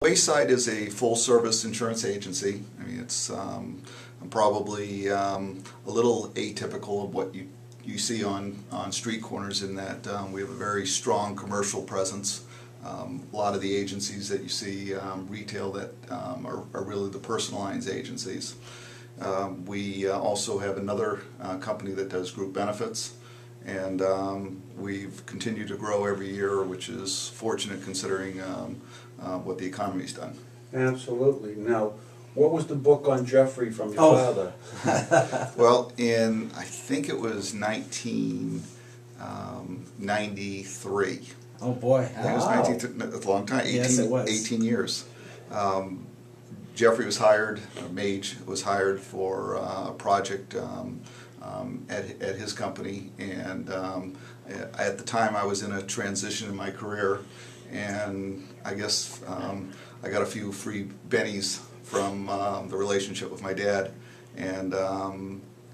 Wayside is a full-service insurance agency. I mean, it's probably a little atypical of what you see on street corners, in that we have a very strong commercial presence. A lot of the agencies that you see retail that are really the personal lines agencies. We also have another company that does group benefits, and we've continued to grow every year, which is fortunate considering what the economy's done. Absolutely. Now, what was the book on Jeffrey from your father? Well, I think it was 1993. Oh boy! I think it was 1993. That's a long time. 18, yes, it was. 18 years. Jeffrey was hired. Mage was hired for a project at his company, and at the time I was in a transition in my career, and I guess I got a few free bennies from the relationship with my dad, and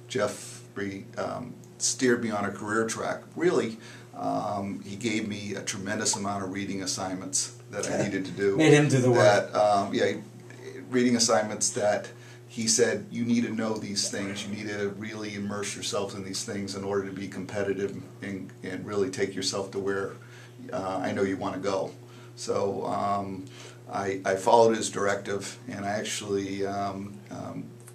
Jeffrey steered me on a career track. Really, he gave me a tremendous amount of reading assignments that I needed to do. Made him do the work. Reading assignments that he said, you need to know these things, you need to really immerse yourself in these things in order to be competitive and really take yourself to where I know you want to go. So I followed his directive, and I actually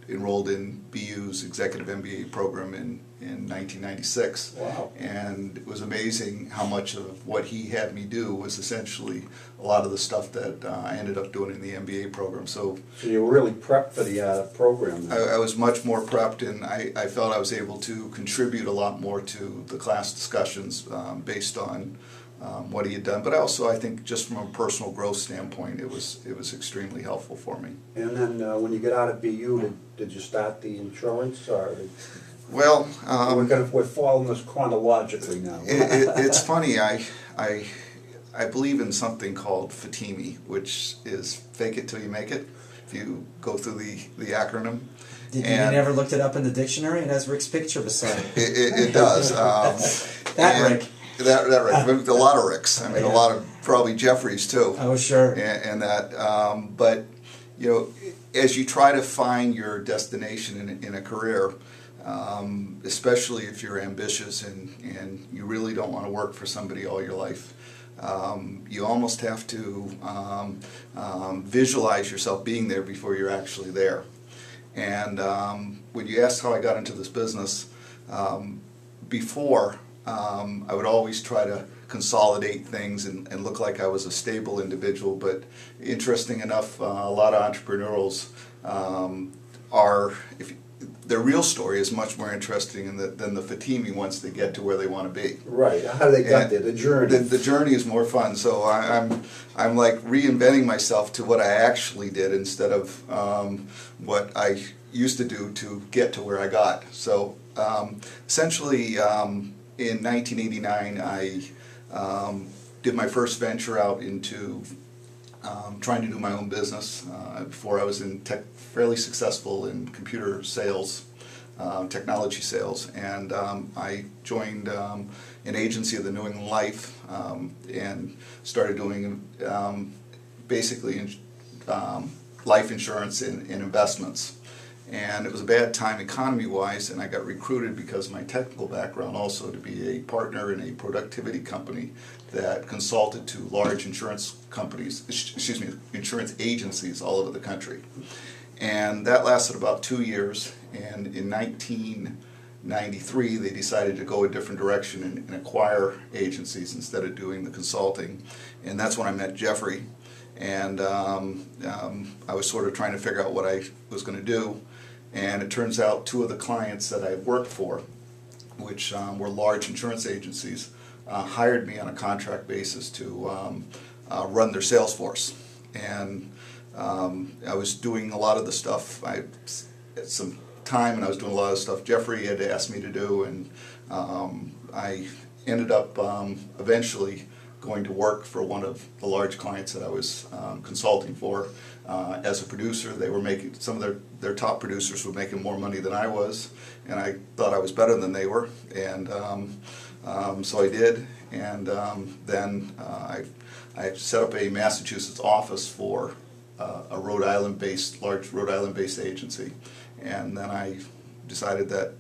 enrolled in BU's Executive MBA program in 1996. Wow. And it was amazing how much of what he had me do was essentially a lot of the stuff that I ended up doing in the MBA program. So you were really prepped for the program then. I was much more prepped, and I felt I was able to contribute a lot more to the class discussions based on what he had done. But also, I think just from a personal growth standpoint, it was extremely helpful for me. And then when you get out of BU, did you start the insurance, or? Well, we're following this chronologically now. It's funny. I believe in something called FATIMI, which is fake it till you make it. If you go through the acronym. You never looked it up in the dictionary? It has Rick's picture beside it. It does. Rick. That Rick. A lot of Ricks. I mean, a lot of probably Jeffreys too. Oh, sure. And that. But you know, as you try to find your destination in a career, especially if you're ambitious and you really don't want to work for somebody all your life, you almost have to visualize yourself being there before you're actually there. And when you ask how I got into this business, before I would always try to consolidate things and look like I was a stable individual. But interesting enough, a lot of entrepreneurs their real story is much more interesting than the FATIMI once they get to where they want to be. Right. How do they get there? The journey. The journey is more fun. So I'm like reinventing myself to what I actually did instead of what I used to do to get to where I got. So essentially, in 1989, I did my first venture out into trying to do my own business. Before I was fairly successful in computer sales, technology sales, and I joined an agency of the New England Life and started doing basically life insurance and investments. And it was a bad time economy-wise, and I got recruited because of my technical background also to be a partner in a productivity company that consulted to large insurance companies, insurance agencies all over the country. And that lasted about 2 years, and in 1993 they decided to go a different direction and acquire agencies instead of doing the consulting. And that's when I met Jeffrey, and I was sort of trying to figure out what I was going to do. And it turns out two of the clients that I worked for, which were large insurance agencies, hired me on a contract basis to run their sales force. And I was doing a lot of the stuff. I had some time, and I was doing a lot of stuff Jeffrey had asked me to do, and I ended up eventually going to work for one of the large clients that I was consulting for as a producer. They were making, some of their top producers were making more money than I was, and I thought I was better than they were, and so I did. And then I set up a Massachusetts office for a large Rhode Island-based agency. And then I decided that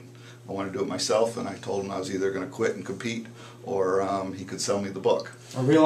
I wanted to do it myself, and I told him I was either going to quit and compete, or he could sell me the book. A real